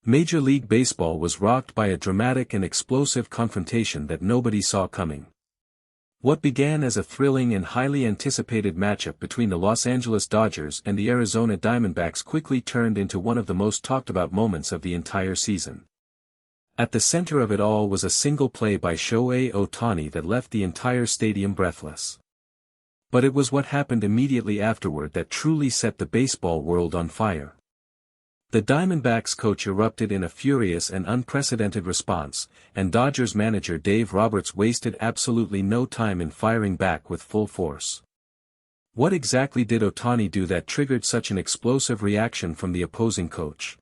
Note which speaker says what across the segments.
Speaker 1: Major League Baseball was rocked by a dramatic and explosive confrontation that nobody saw coming. What began as a thrilling and highly anticipated matchup between the Los Angeles Dodgers and the Arizona Diamondbacks quickly turned into one of the most talked-about moments of the entire season. At the center of it all was a single play by Shohei Ohtani that left the entire stadium breathless. But it was what happened immediately afterward that truly set the baseball world on fire. The Diamondbacks coach erupted in a furious and unprecedented response, and Dodgers manager Dave Roberts wasted absolutely no time in firing back with full force. What exactly did Ohtani do that triggered such an explosive reaction from the opposing coach?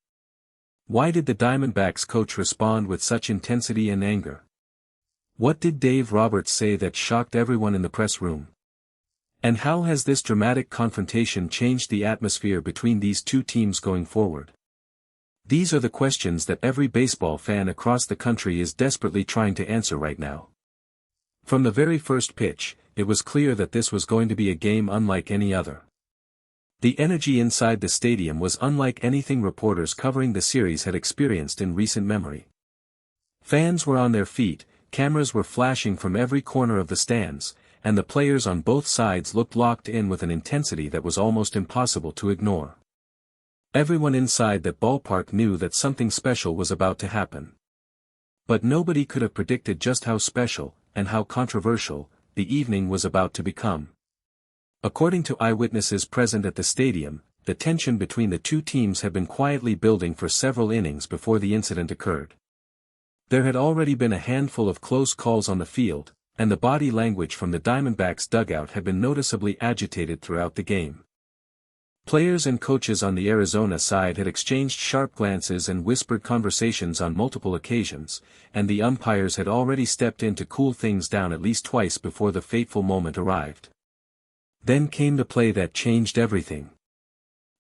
Speaker 1: Why did the Diamondbacks coach respond with such intensity and anger? What did Dave Roberts say that shocked everyone in the press room? And how has this dramatic confrontation changed the atmosphere between these two teams going forward? These are the questions that every baseball fan across the country is desperately trying to answer right now. From the very first pitch, it was clear that this was going to be a game unlike any other. The energy inside the stadium was unlike anything reporters covering the series had experienced in recent memory. Fans were on their feet, cameras were flashing from every corner of the stands, and the players on both sides looked locked in with an intensity that was almost impossible to ignore. Everyone inside that ballpark knew that something special was about to happen. But nobody could have predicted just how special, and how controversial, the evening was about to become. According to eyewitnesses present at the stadium, the tension between the two teams had been quietly building for several innings before the incident occurred. There had already been a handful of close calls on the field, and the body language from the Diamondbacks dugout had been noticeably agitated throughout the game. Players and coaches on the Arizona side had exchanged sharp glances and whispered conversations on multiple occasions, and the umpires had already stepped in to cool things down at least twice before the fateful moment arrived. Then came the play that changed everything.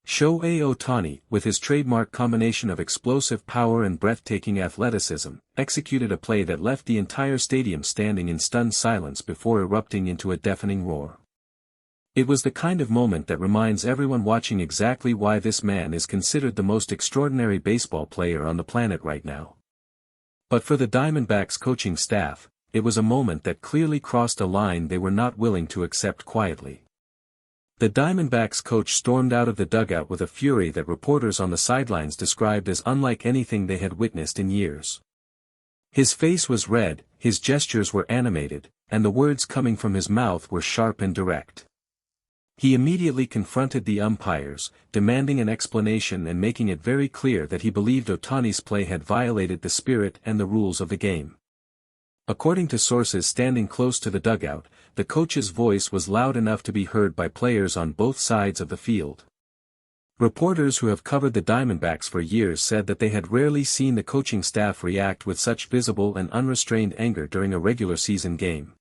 Speaker 1: Shohei Ohtani, with his trademark combination of explosive power and breathtaking athleticism, executed a play that left the entire stadium standing in stunned silence before erupting into a deafening roar. It was the kind of moment that reminds everyone watching exactly why this man is considered the most extraordinary baseball player on the planet right now. But for the Diamondbacks coaching staff, it was a moment that clearly crossed a line they were not willing to accept quietly. The Diamondbacks coach stormed out of the dugout with a fury that reporters on the sidelines described as unlike anything they had witnessed in years. His face was red, his gestures were animated, and the words coming from his mouth were sharp and direct. He immediately confronted the umpires, demanding an explanation and making it very clear that he believed Ohtani's play had violated the spirit and the rules of the game. According to sources standing close to the dugout, the coach's voice was loud enough to be heard by players on both sides of the field. Reporters who have covered the Diamondbacks for years said that they had rarely seen the coaching staff react with such visible and unrestrained anger during a regular season game.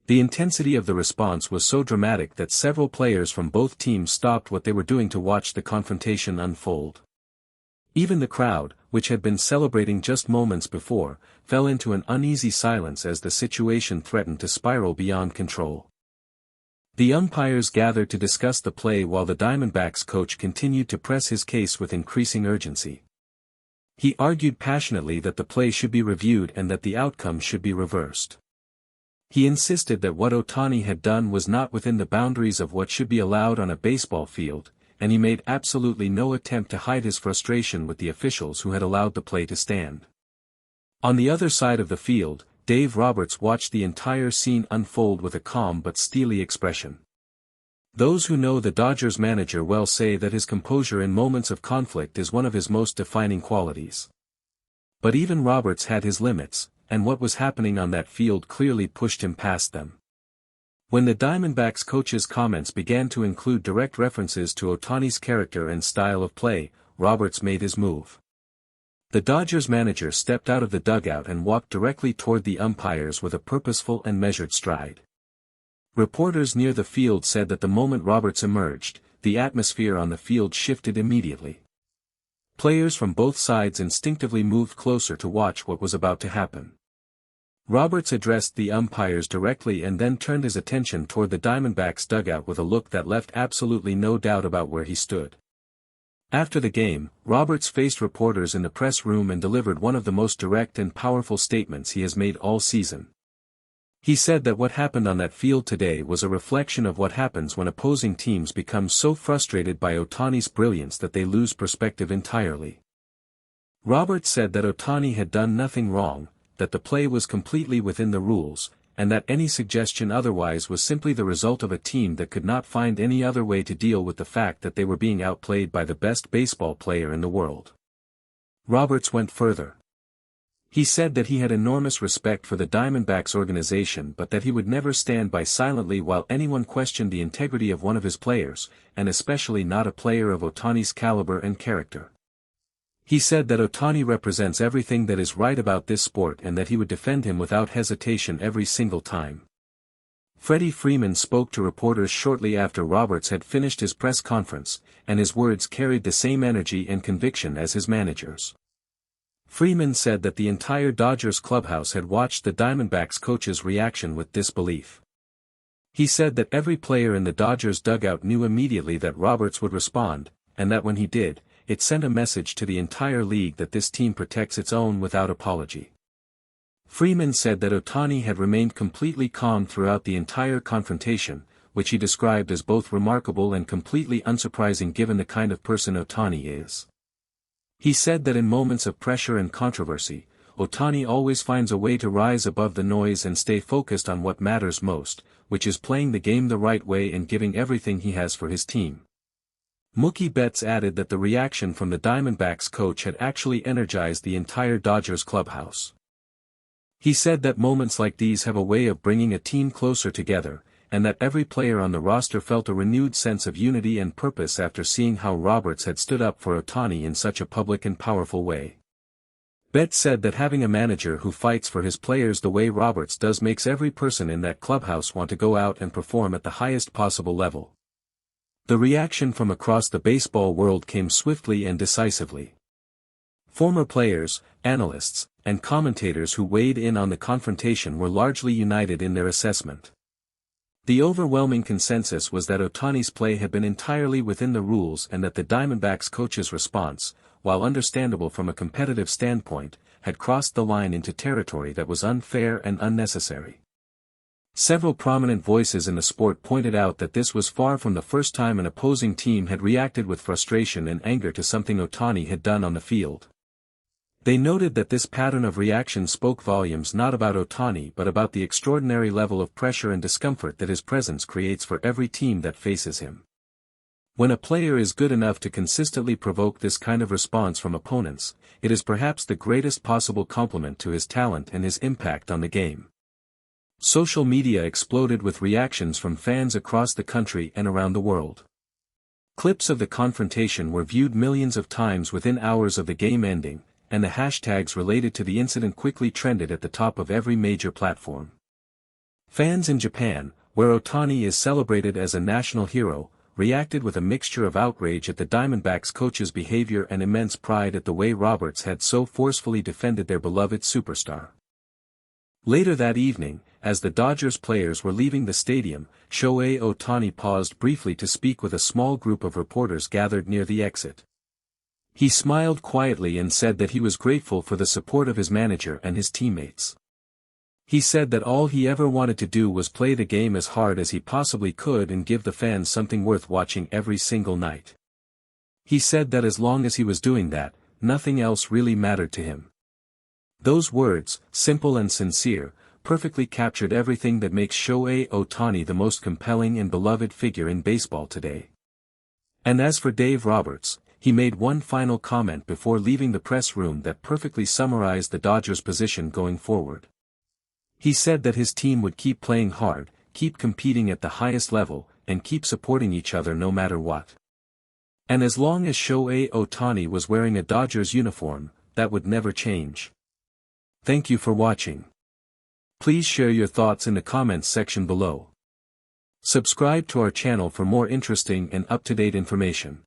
Speaker 1: The intensity of the response was so dramatic that several players from both teams stopped what they were doing to watch the confrontation unfold. Even the crowd, which had been celebrating just moments before, fell into an uneasy silence as the situation threatened to spiral beyond control. The umpires gathered to discuss the play while the Diamondbacks coach continued to press his case with increasing urgency. He argued passionately that the play should be reviewed and that the outcome should be reversed. He insisted that what Ohtani had done was not within the boundaries of what should be allowed on a baseball field, and he made absolutely no attempt to hide his frustration with the officials who had allowed the play to stand. On the other side of the field, Dave Roberts watched the entire scene unfold with a calm but steely expression. Those who know the Dodgers manager well say that his composure in moments of conflict is one of his most defining qualities. But even Roberts had his limits, and what was happening on that field clearly pushed him past them. When the Diamondbacks coach's comments began to include direct references to Ohtani's character and style of play, Roberts made his move. The Dodgers manager stepped out of the dugout and walked directly toward the umpires with a purposeful and measured stride. Reporters near the field said that the moment Roberts emerged, the atmosphere on the field shifted immediately. Players from both sides instinctively moved closer to watch what was about to happen. Roberts addressed the umpires directly and then turned his attention toward the Diamondbacks dugout with a look that left absolutely no doubt about where he stood. After the game, Roberts faced reporters in the press room and delivered one of the most direct and powerful statements he has made all season. He said that what happened on that field today was a reflection of what happens when opposing teams become so frustrated by Ohtani's brilliance that they lose perspective entirely. Roberts said that Ohtani had done nothing wrong, that the play was completely within the rules, and that any suggestion otherwise was simply the result of a team that could not find any other way to deal with the fact that they were being outplayed by the best baseball player in the world. Roberts went further. He said that he had enormous respect for the Diamondbacks organization but that he would never stand by silently while anyone questioned the integrity of one of his players, and especially not a player of Ohtani's caliber and character. He said that Ohtani represents everything that is right about this sport and that he would defend him without hesitation every single time. Freddie Freeman spoke to reporters shortly after Roberts had finished his press conference, and his words carried the same energy and conviction as his manager's. Freeman said that the entire Dodgers clubhouse had watched the Diamondbacks coach's reaction with disbelief. He said that every player in the Dodgers dugout knew immediately that Roberts would respond, and that when he did, it sent a message to the entire league that this team protects its own without apology. Freeman said that Ohtani had remained completely calm throughout the entire confrontation, which he described as both remarkable and completely unsurprising given the kind of person Ohtani is. He said that in moments of pressure and controversy, Ohtani always finds a way to rise above the noise and stay focused on what matters most, which is playing the game the right way and giving everything he has for his team. Mookie Betts added that the reaction from the Diamondbacks coach had actually energized the entire Dodgers clubhouse. He said that moments like these have a way of bringing a team closer together, and that every player on the roster felt a renewed sense of unity and purpose after seeing how Roberts had stood up for Ohtani in such a public and powerful way. Betts said that having a manager who fights for his players the way Roberts does makes every person in that clubhouse want to go out and perform at the highest possible level. The reaction from across the baseball world came swiftly and decisively. Former players, analysts, and commentators who weighed in on the confrontation were largely united in their assessment. The overwhelming consensus was that Ohtani's play had been entirely within the rules and that the Diamondbacks coach's response, while understandable from a competitive standpoint, had crossed the line into territory that was unfair and unnecessary. Several prominent voices in the sport pointed out that this was far from the first time an opposing team had reacted with frustration and anger to something Ohtani had done on the field. They noted that this pattern of reaction spoke volumes not about Ohtani but about the extraordinary level of pressure and discomfort that his presence creates for every team that faces him. When a player is good enough to consistently provoke this kind of response from opponents, it is perhaps the greatest possible compliment to his talent and his impact on the game. Social media exploded with reactions from fans across the country and around the world. Clips of the confrontation were viewed millions of times within hours of the game ending, and the hashtags related to the incident quickly trended at the top of every major platform. Fans in Japan, where Ohtani is celebrated as a national hero, reacted with a mixture of outrage at the Diamondbacks coach's behavior and immense pride at the way Roberts had so forcefully defended their beloved superstar. Later that evening, as the Dodgers players were leaving the stadium, Shohei Ohtani paused briefly to speak with a small group of reporters gathered near the exit. He smiled quietly and said that he was grateful for the support of his manager and his teammates. He said that all he ever wanted to do was play the game as hard as he possibly could and give the fans something worth watching every single night. He said that as long as he was doing that, nothing else really mattered to him. Those words, simple and sincere, perfectly captured everything that makes Shohei Ohtani the most compelling and beloved figure in baseball today. And as for Dave Roberts, he made one final comment before leaving the press room that perfectly summarized the Dodgers' position going forward. He said that his team would keep playing hard, keep competing at the highest level, and keep supporting each other no matter what. And as long as Shohei Ohtani was wearing a Dodgers uniform, that would never change. Thank you for watching. Please share your thoughts in the comments section below. Subscribe to our channel for more interesting and up-to-date information.